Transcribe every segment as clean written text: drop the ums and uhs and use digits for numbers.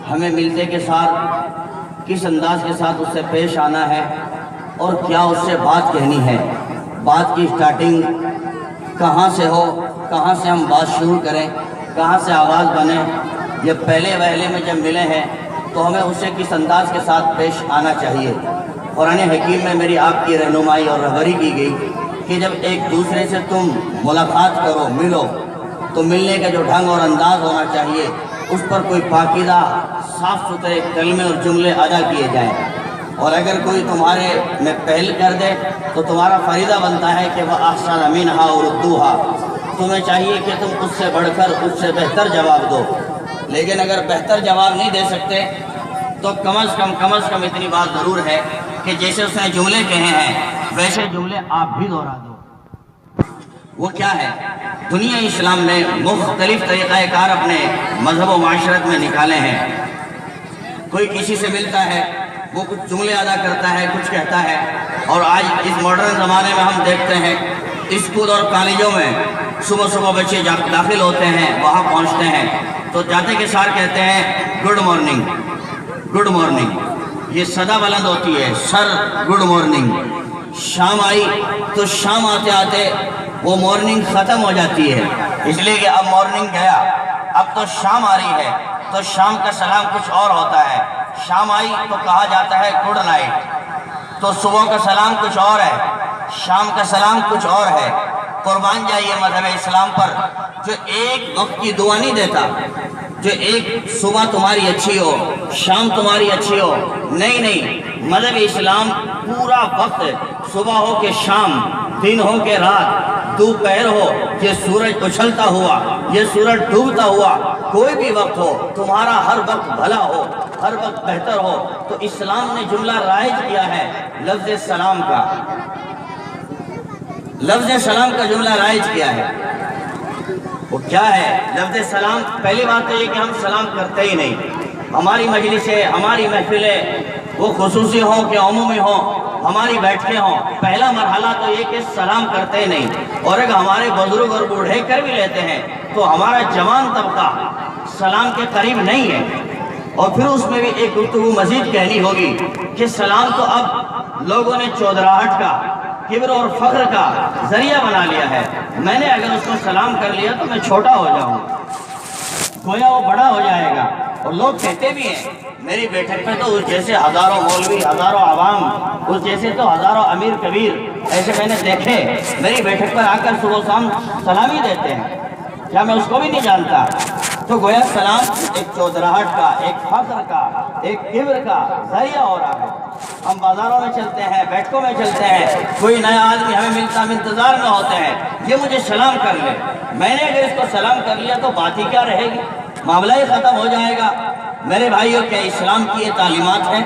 ہمیں ملتے کے ساتھ کس انداز کے ساتھ اس سے پیش آنا ہے اور کیا اس سے بات کہنی ہے، بات کی سٹارٹنگ کہاں سے ہو، کہاں سے ہم بات شروع کریں، کہاں سے آواز بنے۔ یہ پہلے وہلے میں جب ملے ہیں تو ہمیں اسے کس انداز کے ساتھ پیش آنا چاہیے۔ قرآن حکیم میں میری آپ کی رہنمائی اور رہبری کی گئی کہ جب ایک دوسرے سے تم ملاقات کرو، ملو، تو ملنے کا جو ڈھنگ اور انداز ہونا چاہیے اس پر کوئی پاکیزہ صاف ستھرے کلمے اور جملے ادا کیے جائیں۔ اور اگر کوئی تمہارے میں پہل کر دے تو تمہارا فریضہ بنتا ہے کہ وہ احسن منہا وردوہا، تمہیں چاہیے کہ تم اس سے بڑھ کر اس سے بہتر جواب دو۔ لیکن اگر بہتر جواب نہیں دے سکتے تو کم از کم اتنی بات ضرور ہے کہ جیسے اس نے جملے کہے ہیں ویسے جملے آپ بھی دہرا دو۔ وہ کیا ہے؟ دنیا اسلام نے مختلف طریقہ کار اپنے مذہب و معاشرت میں نکالے ہیں۔ کوئی کسی سے ملتا ہے، وہ کچھ جملے ادا کرتا ہے، کچھ کہتا ہے، اور آج اس ماڈرن زمانے میں ہم دیکھتے ہیں اسکول اور کالجوں میں صبح بچے داخل ہوتے ہیں، وہاں پہنچتے ہیں تو جاتے کے ساتھ کہتے ہیں گڈ مارننگ، گڈ مارننگ، یہ صدا بلند ہوتی ہے، سر گڈ مارننگ۔ شام آئی تو شام آتے آتے وہ مارننگ ختم ہو جاتی ہے، اس لیے کہ اب مارننگ گیا، اب تو شام آ رہی ہے، تو شام کا سلام کچھ اور ہوتا ہے۔ شام آئی تو کہا جاتا ہے گڈ نائٹ، تو صبح کا سلام کچھ اور ہے، شام کا سلام کچھ اور ہے۔ قربان جائیے مذہب اسلام پر جو ایک وقت کی دعا نہیں دیتا، جو ایک صبح تمہاری اچھی ہو، شام تمہاری اچھی ہو، نہیں، مذہب اسلام پورا وقت، صبح ہو کہ شام، دن ہو کہ رات، دوپہر ہو، یہ سورج اچھلتا ہوا، یہ سورج ڈوبتا ہوا، کوئی بھی وقت ہو، تمہارا ہر وقت بھلا ہو، ہر وقت بہتر ہو۔ تو اسلام نے جملہ رائج کیا ہے لفظ سلام کا، لفظ سلام کا جملہ رائج کیا ہے۔ وہ کیا ہے لفظ سلام؟ پہلی بات تو یہ کہ ہم سلام کرتے ہی نہیں۔ ہماری مجلسیں، ہماری محفلیں، وہ خصوصی ہوں کہ عمومی ہوں، ہماری بیٹھکیں ہوں، پہلا مرحلہ تو یہ کہ سلام کرتے نہیں۔ اور اگر ہمارے بزرگ اور بوڑھے کر بھی لیتے ہیں تو ہمارا جوان طبقہ سلام کے قریب نہیں ہے۔ اور پھر اس میں بھی ایک گفتگو مزید کہنی ہوگی کہ سلام تو اب لوگوں نے چودراہٹ کا، کبر اور فخر کا ذریعہ بنا لیا ہے۔ میں نے اگر اس کو سلام کر لیا تو میں چھوٹا ہو جاؤں، گویا وہ بڑا ہو جائے گا۔ اور لوگ کہتے بھی ہیں میری بیٹھک پہ تو اس جیسے ہزاروں مولوی، ہزاروں عوام، اس جیسے تو ہزاروں امیر کبیر ایسے میں نے دیکھے، میری بیٹھک پر آ کر صبح شام سلامی دیتے ہیں، کیا میں اس کو بھی نہیں جانتا؟ تو گویا سلام ایک چودراہٹ کا، ایک فخر کا، ایک کبر کا ذریعہ ہو رہا ہے۔ ہم بازاروں میں چلتے ہیں، بیٹھکوں میں چلتے ہیں، کوئی نیا آدمی ہمیں ملتا، ہم انتظار میں ہوتے ہیں یہ مجھے سلام کر لے۔ میں نے اگر اس کو سلام کر لیا تو بات ہی کیا رہے گی، معاملہ ہی ختم ہو جائے گا۔ میرے بھائیوں، کیا اسلام کی یہ تعلیمات ہیں؟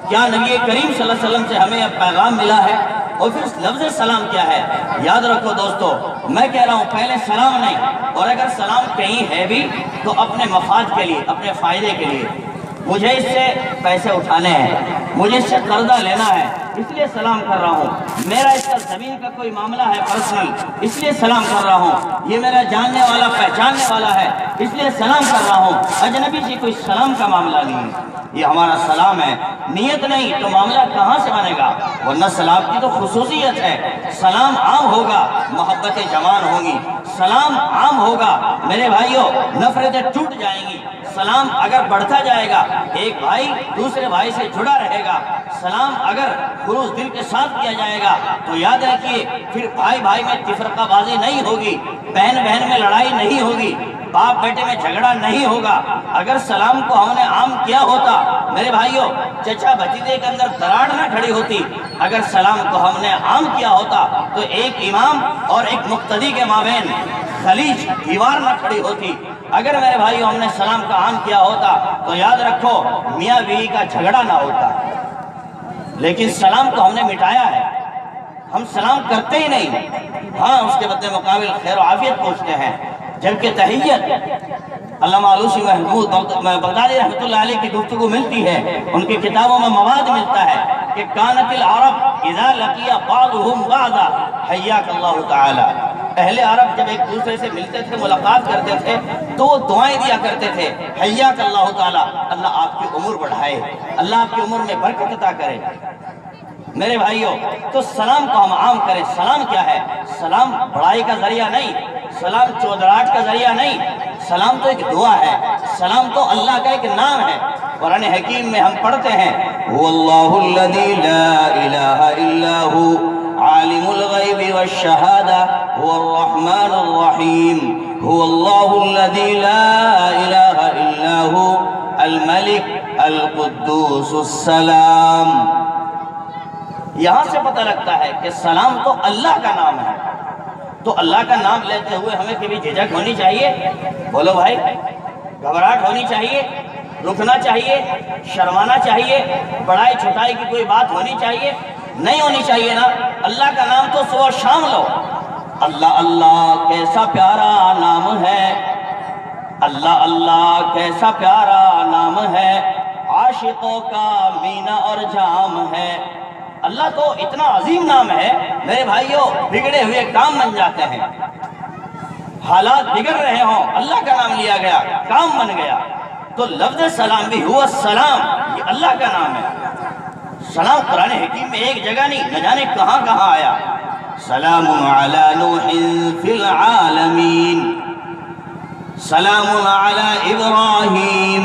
کیا نبی کریم صلی اللہ علیہ وسلم سے ہمیں یہ پیغام ملا ہے؟ اور پھر لفظ سلام کیا ہے؟ یاد رکھو دوستو، میں کہہ رہا ہوں پہلے سلام نہیں، اور اگر سلام کہیں ہے بھی تو اپنے مفاد کے لیے، اپنے فائدے کے لیے۔ مجھے اس سے پیسے اٹھانے ہیں، مجھے اس سے قرضہ لینا ہے، اس لیے سلام کر رہا ہوں۔ میرا اس کا زمین کا کوئی معاملہ ہے پرسنل، اس لیے سلام کر رہا ہوں۔ یہ میرا جاننے والا، پہچاننے والا ہے، اس لیے سلام کر رہا ہوں۔ اجنبی سے کوئی سلام کا معاملہ نہیں ہے، یہ ہمارا سلام ہے، نیت نہیں تو معاملہ کہاں سے بنے گا؟ ورنہ سلام کی تو خصوصیت ہے، سلام عام ہوگا، محبتیں جوان ہوں گی، سلام عام ہوگا میرے بھائیوں، نفرتیں ٹوٹ جائیں گی۔ سلام اگر بڑھتا جائے گا، ایک بھائی دوسرے بھائی سے جڑا رہے گا۔ سلام اگر خلوص دل کے ساتھ کیا جائے گا تو یاد رکھیے پھر بھائی بھائی میں تفرقہ بازی نہیں ہوگی، بہن بہن میں لڑائی نہیں ہوگی، باپ بیٹے میں جھگڑا نہیں ہوگا۔ اگر سلام کو ہم نے عام کیا ہوتا میرے بھائیوں، چچا بھتیجے کے اندر دراڑ نہ کھڑی ہوتی۔ اگر سلام کو ہم نے عام کیا ہوتا تو ایک امام اور ایک مقتدی کے مابین خلیج، دیوار نہ کھڑی ہوتی۔ اگر میرے بھائیوں ہم نے سلام کا عام کیا ہوتا تو یاد رکھو میاں بیوی کا جھگڑا نہ ہوتا۔ لیکن سلام کو ہم نے مٹایا ہے، ہم سلام کرتے ہی نہیں، ہاں اس کے بدلے مقابل خیر و عافیت پوچھتے ہیں۔ جبکہ تحیت علامہ علوسی محمود بغدادی رحمۃ اللہ علیہ کی گفتگو ملتی ہے، ان کی کتابوں میں مواد ملتا ہے کہ کانت العرب اذا لقی بعضهم بعضا حیاک اللہ تعالی۔ اہل عرب جب ایک دوسرے سے ملتے تھے، ملاقات کرتے تھے تو وہ دعائیں دیا کرتے تھے، حیاک اللہ تعالی، اللہ اللہ آپ کی عمر بڑھائے، اللہ آپ کی عمر میں برکت عطا کرے۔ میرے بھائیوں، تو سلام کو ہم عام کریں۔ سلام کیا ہے؟ سلام بڑائی کا ذریعہ نہیں، سلام چودراہٹ کا ذریعہ نہیں، سلام تو ایک دعا ہے، سلام تو اللہ کا ایک نام ہے۔ قرآن حکیم میں ہم پڑھتے ہیں وَاللَّهُ الَّذِي لَا إِلَهَ إِلَّا هُوَ عَالِمُ الْغَيْبِ وَالشَّهَادَةِ هُوَ الرَّحْمَنُ الرَّحِيمُ هُوَ اللَّهُ الَّذِي لَا إِلَهَ إِلَّا هُوَ الْمَلِكُ الْقُدُّوسُ السَّلَامُ۔ یہاں سے پتہ لگتا ہے کہ سلام تو اللہ کا نام ہے، تو اللہ کا نام لیتے ہوئے ہمیں کبھی جھجک ہونی چاہیے؟ بولو بھائی، گھبراہٹ ہونی چاہیے؟ رکنا چاہیے؟ شرمانا چاہیے؟ بڑائی چھٹائی کی کوئی بات ہونی چاہیے؟ نہیں ہونی چاہیے نا۔ اللہ کا نام تو صبح شام لو۔ اللہ اللہ کیسا پیارا نام ہے، اللہ اللہ کیسا پیارا نام ہے، عاشقوں کا مینہ اور جام ہے۔ اللہ تو اتنا عظیم نام ہے میرے بھائیوں، بگڑے ہوئے کام بن جاتے ہیں، حالات بگڑ رہے ہوں، اللہ کا نام لیا گیا، کام بن گیا۔ تو لفظ سلام بھی ہوا السلام، یہ اللہ کا نام ہے۔ سلام قرآن حکیم میں ایک جگہ نہیں، نہ جانے کہاں کہاں آیا۔ سلام علی نوح فی العالمین، سلام علی ابراہیم۔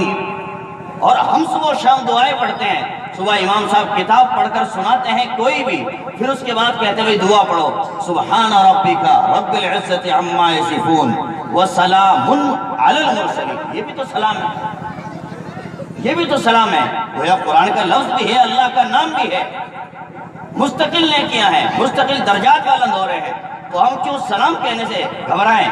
اور ہم صبح و شام دعائیں پڑھتے ہیں، صبح امام صاحب کتاب پڑھ کر سناتے ہیں کوئی بھی، پھر اس کے بعد کہتے ہوئے دعا پڑھو سبحان ربک رب العزت عما یصفون وسلام علی المرسلین۔ یہ بھی تو سلام ہے، یہ بھی تو سلام ہے۔ گویا قرآن کا لفظ بھی ہے، اللہ کا نام بھی ہے، مستقل نیکیاں ہیں، مستقل درجات بلند ہو رہے ہیں، تو ہم کیوں سلام کہنے سے گھبرائیں؟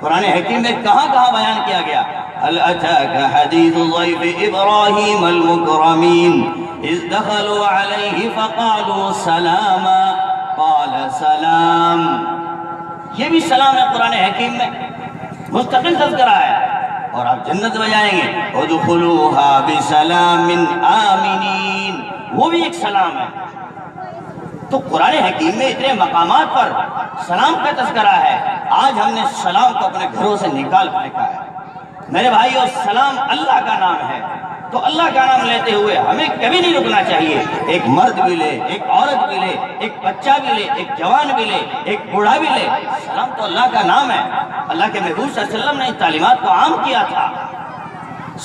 قرآن حکیم میں کہاں کہاں بیان کیا گیا هل أتاك حديث ضيف إبراهيم المكرمين إذ دخلوا عليه فقالوا سلاما قال سلام۔ یہ بھی سلام ہے قرآن حکیم میں، مستقل تذکرہ ہے۔ اور آپ جنت میں جائیں گے ادخلوها بسلام آمنین، وہ بھی ایک سلام ہے۔ تو قرآن حکیم میں اتنے مقامات پر سلام کا تذکرہ ہے، آج ہم نے سلام کو اپنے گھروں سے نکال پھینکا ہے۔ میرے بھائیو، سلام اللہ کا نام ہے، تو اللہ کا نام لیتے ہوئے ہمیں کبھی نہیں رکنا چاہیے۔ ایک مرد بھی لے، ایک عورت بھی لے، ایک بچہ بھی لے، ایک جوان بھی لے، ایک بوڑھا بھی لے، سلام تو اللہ کا نام ہے۔ اللہ کے محبوب صلی اللہ علیہ وسلم نے تعلیمات کو عام کیا تھا۔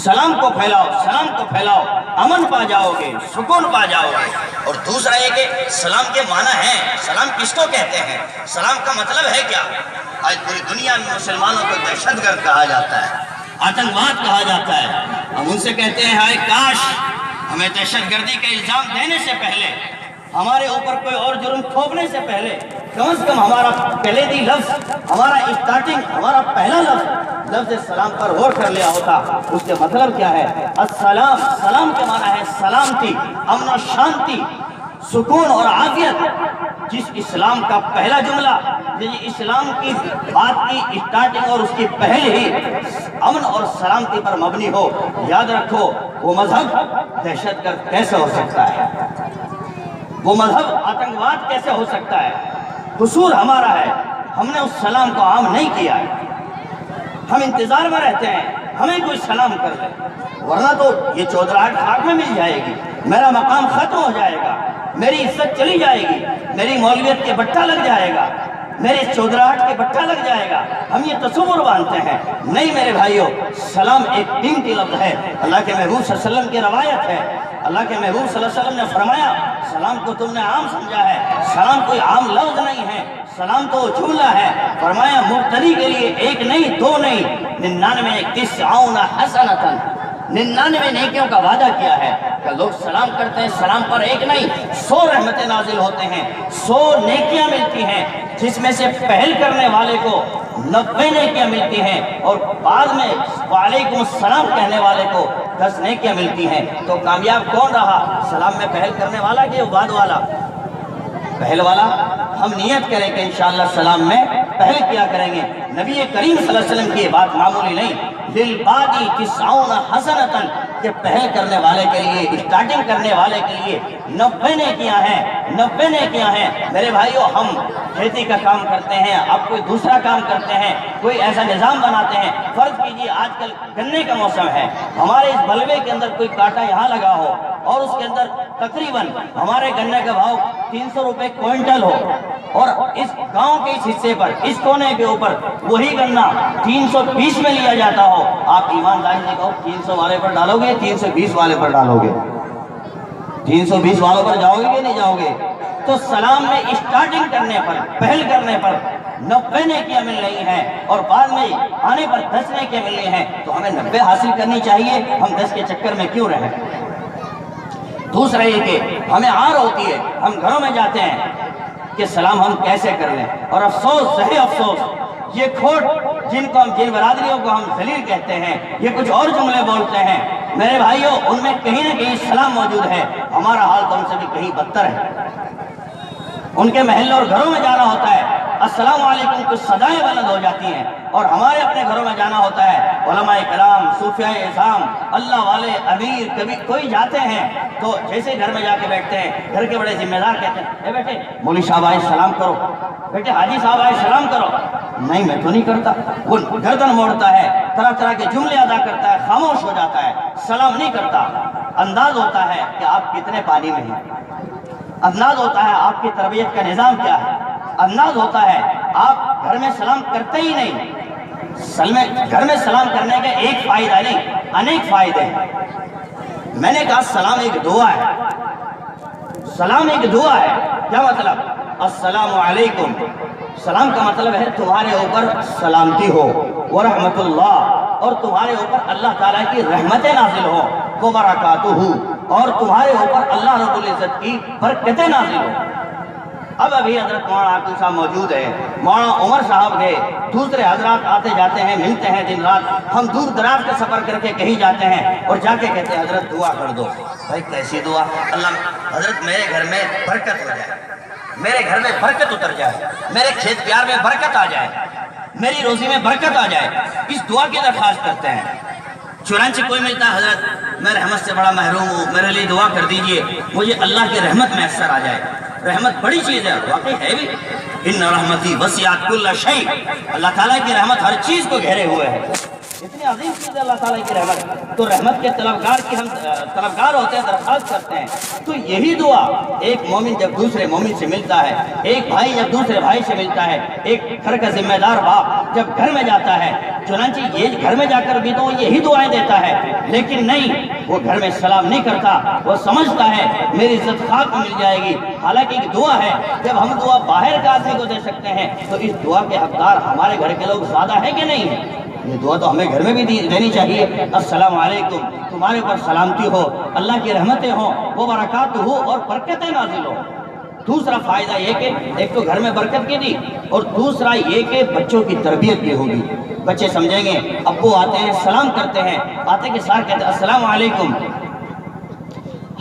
سلام کو پھیلاؤ، سلام کو پھیلاؤ، امن پا جاؤ گے، سکون پا جاؤ گے۔ اور دوسرا یہ کہ سلام کے معنی ہیں، سلام کس کو کہتے ہیں، سلام کا مطلب ہے کیا؟ آج پوری دنیا میں مسلمانوں کو دہشت گرد کہا جاتا ہے، آتنکواد کہا جاتا ہے۔ ہم ان سے کہتے ہیں ہائے کاش ہمیں دہشت گردی کا الزام دینے سے پہلے، ہمارے اوپر کوئی اور جرم تھوپنے سے پہلے، کم از کم ہمارا کلیدی لفظ، ہمارا اسٹارٹنگ، ہمارا پہلا لفظ سلام پر غور کر لیا ہوتا۔ اس کے مطلب کیا ہے؟ السلام، سلام کے معنی ہے سلامتی، امن و شانتی، سکون اور عافیت۔ جس اسلام کا پہلا جملہ، جس اسلام کی بات کی اسٹارٹنگ اور اس کی پہل ہی امن اور سلامتی پر مبنی ہو، یاد رکھو وہ مذہب دہشت گرد کیسے ہو سکتا ہے، وہ مذہب آتنکواد کیسے ہو سکتا ہے؟ قصور ہمارا ہے، ہم نے اس سلام کو عام نہیں کیا ہے۔ ہم انتظار میں رہتے ہیں ہمیں کوئی سلام کر دے، ورنہ تو یہ چودراہٹ خاک میں مل جائے گی، میرا مقام ختم ہو جائے گا، میری عزت چلی جائے گی، میری مولویت کے بٹھا لگ جائے گا، میرے چودراہٹ کے بٹھا لگ جائے گا۔ ہم یہ تصور باندھتے ہیں، نہیں میرے بھائیوں، سلام ایک قیمتی لفظ ہے، اللہ کے محبوب صلی اللہ علیہ وسلم کی روایت ہے۔ اللہ کے محبوب صلی اللہ علیہ وسلم نے فرمایا سلام کو تم نے عام سمجھا ہے، سلام کوئی عام لفظ نہیں ہے، سلام تو جملہ ہے۔ فرمایا مبتدی کے لیے ایک نہیں، دو نہیں، 99 حسنۃ، 99 نیکیوں کا وعدہ کیا ہے کہ لوگ سلام کرتے ہیں، سلام پر ایک نہیں 100 رحمتیں نازل ہوتے ہیں، 100 نیکیاں ملتی ہیں، جس میں سے پہل کرنے والے کو 90 نیکیاں ملتی ہیں، اور بعد میں وعلیکم السلام کہنے والے کو 10 نیکیاں ملتی ہیں۔ تو کامیاب کون رہا، سلام میں پہل کرنے والا کہ بعد والا؟ پہل والا۔ ہم نیت کریں کہ انشاءاللہ سلام میں پہل کیا کریں گے۔ نبی کریم صلی اللہ علیہ وسلم کی بات معمولی نہیں، للبادی 90 حسنۃ، کہ پہل کرنے والے کے لیے، اسٹارٹنگ کرنے والے کے لیے 90 نیکیاں ہیں، 90 نیکیاں ہیں۔ میرے بھائیوں، ہم کھیتی کا کام کرتے ہیں، اب کوئی دوسرا کام کرتے ہیں، کوئی ایسا نظام بناتے ہیں. فرض کیجیے آج کل گنے کا موسم ہے، ہمارے اس بلوے کے اندر کوئی کانٹا یہاں لگا ہو اور اس کے اندر تقریباً ہمارے گنے کا بھاؤ 300 روپے کوئنٹل ہو، اور اس گاؤں کے اس حصے پر، اس کونے کے اوپر وہی گنا 320 میں لیا جاتا ہو. آپ ایمانداری سے کہو 300 والے پر ڈالو گے، 320 والے پر ڈالو گے؟ 320 والوں پر جاؤ گے کہ نہیں جاؤ گے؟ تو سلام میں اسٹارٹنگ کرنے پر، پہل کرنے پر 90 نیکیاں مل رہی ہیں، اور بعد میں آنے پر 10 نیکیاں مل رہی ہیں. تو ہمیں 90 حاصل کرنی چاہیے، ہم 10 کے چکر میں کیوں رہیں؟ دوسرا یہ کہ ہمیں عار ہوتی ہے، ہم گھروں میں جاتے ہیں کہ سلام ہم کیسے کر لیں، اور افسوس صحیح افسوس یہ کھوٹ جن برادریوں کو ہم ذلیل کہتے ہیں، یہ کچھ اور جملے بولتے ہیں، میرے بھائیوں ان میں کہیں نہ کہیں سلام موجود ہے. ہمارا حال تو ان سے بھی کہیں بدتر ہے. ان کے محلوں اور گھروں میں جانا ہوتا ہے، السلام علیکم کچھ صدائیں بلند ہو جاتی ہیں، اور ہمارے اپنے گھروں میں جانا ہوتا ہے، علماء کرام، صوفیاء اعظام، اللہ والے، امیر، کبھی کوئی جاتے ہیں تو جیسے گھر میں جا کے بیٹھتے ہیں، گھر کے بڑے ذمہ دار کہتے ہیں اے بیٹے مولوی صاحب آئے سلام کرو، بیٹے حاجی صاحب آئے سلام کرو. نہیں میں تو نہیں کرتا. وہ گردن موڑتا ہے، طرح طرح کے جملے ادا کرتا ہے، خاموش ہو جاتا ہے، سلام نہیں کرتا. انداز ہوتا ہے کہ آپ کتنے پانی میں ہیں، انداز ہوتا ہے آپ کی تربیت کا نظام کیا ہے، انداز ہوتا ہے آپ گھر میں سلام کرتے ہی نہیں. گھر میں سلام کرنے کا ایک فائدہ نہیں، انیک فائدے ہیں. میں نے کہا سلام ایک دعا ہے. سلام ایک دعا ہے. کیا مطلب؟ السلام علیکم، سلام کا مطلب ہے تمہارے اوپر سلامتی ہو، ورحمت اللہ، اور تمہارے اوپر اللہ تعالیٰ کی رحمتیں نازل ہو، وبرکاتہ، اور تمہارے اوپر اللہ رب العزت کی برکتیں نازل ہو. اب ابھی حضرت مولانا عاقل صاحب موجود ہے، مولانا عمر صاحب گئے، دوسرے حضرات آتے جاتے ہیں، ملتے ہیں دن رات. ہم دور دراز کا سفر کر کے کہیں جاتے ہیں اور جا کے کہتے ہیں حضرت دعا کر دو. بھائی کیسی دعا؟ اللہ حضرت میرے گھر میں برکت ہو جائے، میرے گھر میں برکت اتر جائے، میرے کھیت پیار میں برکت آ جائے، میری روزی میں برکت آ جائے. اس دعا کی درخواست کرتے ہیں. چنانچہ کوئی ملتا ہے حضرت میں رحمت سے بڑا محروم ہوں، میرے لیے دعا کر دیجئے مجھے اللہ کی رحمت میسر آ جائے. رحمت بڑی چیز ہے، واقعی ہے بھی. ان رحمتی وسعت کل شیء، اللہ تعالیٰ کی رحمت ہر چیز کو گھیرے ہوئے ہے. اتنی عظیم چیز ہے اللہ تعالیٰ کی رحمت. تو رحمت کے طلبگار ہوتے ہیں، درخواست کرتے ہیں. تو یہی دعا ایک مومن جب دوسرے مومن سے ملتا ہے، ایک بھائی جب دوسرے بھائی سے ملتا ہے، ایک گھر کا ذمہ دار باپ جب گھر میں جاتا ہے، چنانچہ یہ گھر میں جا کر بھی تو یہی دعائیں دیتا ہے، لیکن نہیں، وہ گھر میں سلام نہیں کرتا. وہ سمجھتا ہے میری عزت خاک مل جائے گی. حالانکہ ایک دعا ہے، جب ہم دعا باہر کا آدمی کو دے سکتے ہیں تو اس دعا کے حقدار ہمارے گھر کے لوگ زیادہ ہیں کہ نہیں ہیں؟ یہ دعا تو ہمیں گھر میں بھی دینی چاہیے. السلام علیکم، تمہارے اوپر سلامتی ہو، اللہ کی رحمتیں ہوں، وہ برکات ہو اور برکتیں نازل ہو. دوسرا فائدہ یہ کہ ایک تو گھر میں برکت کی دی، اور دوسرا یہ کہ بچوں کی تربیت بھی ہوگی. بچے سمجھیں گے ابو آتے ہیں سلام کرتے ہیں، آتے کے ساتھ کہتے ہیں السلام علیکم.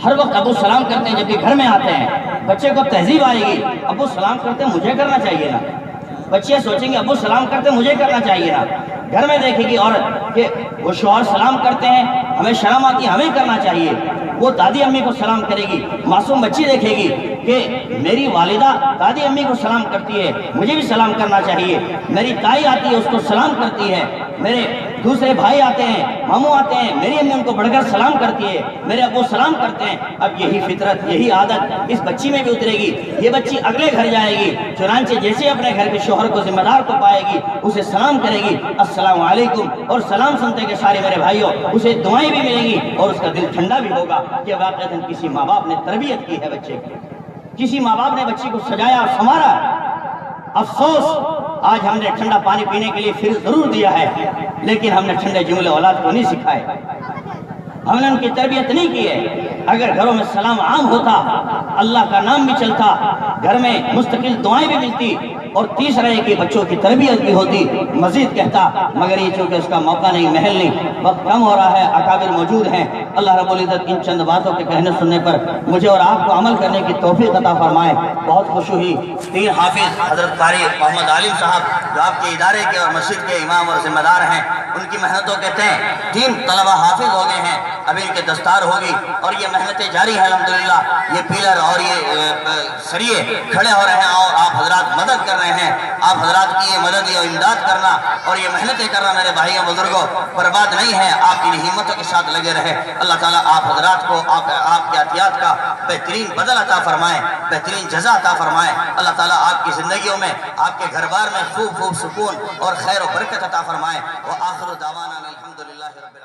ہر وقت ابو سلام کرتے ہیں جب کہ گھر میں آتے ہیں. بچے کو تہذیب آئے گی، ابو سلام کرتے ہیں مجھے کرنا چاہیے نا. بچے سوچیں گے ابو سلام کرتے ہیں مجھے کرنا چاہیے نا. گھر میں دیکھے گی عورت کہ وہ شوہر سلام کرتے ہیں، ہمیں شرم آتی ہے، ہمیں کرنا چاہیے. وہ دادی امی کو سلام کرے گی. معصوم بچی دیکھے گی کہ میری والدہ دادی امی کو سلام کرتی ہے، مجھے بھی سلام کرنا چاہیے. میری تائی آتی ہے اس کو سلام کرتی ہے، میرے دوسرے بھائی آتے ہیں، ماموں آتے ہیں، میری امی ان کو بڑھ کر سلام کرتی ہے، میرے ابو سلام کرتے ہیں. اب یہی فطرت، یہی عادت اس بچی میں بھی اترے گی. یہ بچی اگلے گھر جائے گی، چنانچہ جیسے اپنے گھر کے شوہر کو ذمہ دار کو پائے گی اسے سلام کرے گی السلام علیکم، اور سلام سنتے کے سارے میرے بھائیوں اسے دعائیں بھی ملیں گی اور اس کا دل ٹھنڈا بھی ہوگا کہ واقعتاً کسی ماں باپ نے تربیت کی ہے بچے کی، کسی ماں باپ نے بچی کو سجایا اور سنوارا. افسوس آج ہم نے ٹھنڈا پانی پینے کے لیے پھر ضرور دیا ہے، لیکن ہم نے ٹھنڈے جملے اولاد کو نہیں سکھائے، ہم نے ان کی تربیت نہیں کی ہے. اگر گھروں میں سلام عام ہوتا، اللہ کا نام بھی چلتا، گھر میں مستقل دعائیں بھی ملتی، اور تیسرا یہ کہ بچوں کی تربیت بھی ہوتی. مزید کہتا مگر یہ چونکہ اس کا موقع نہیں، محل نہیں، وقت کم ہو رہا ہے، اکابر موجود ہیں، اللہ رب العزت ان چند باتوں کے کہنے سننے پر مجھے اور آپ کو عمل کرنے کی توفیق عطا فرمائے۔ بہت خوشی ہوئی، 3 حافظ حضرت قاری محمد عالم صاحب جو آپ کے ادارے کے اور مسجد کے امام اور ذمہ دار ہیں، ان کی محنتوں کے تئیں 3 طلبہ حافظ ہو گئے ہیں، اب ان کے دستار ہوگی اور یہ محنتیں جاری ہیں الحمدللہ۔ یہ پیلر اور یہ سریے کھڑے ہو رہے ہیں اور آپ حضرات مدد کر رہے ہیں۔ آپ حضرات کی یہ مدد یا امداد کرنا اور یہ محنتیں کرنا میرے بھائیوں بزرگوں برباد نہیں ہے، آپ ان ہمتوں کے ساتھ لگے رہے۔ اللہ تعالیٰ آپ حضرات کو آپ کے عطیات کا بہترین بدل عطا فرمائے، بہترین جزا عطا فرمائے۔ اللہ تعالیٰ آپ کی زندگیوں میں، آپ کے گھر بار میں خوب سکون اور خیر و برکت عطا فرمائے۔ وآخر دعوانا الحمدللہ رب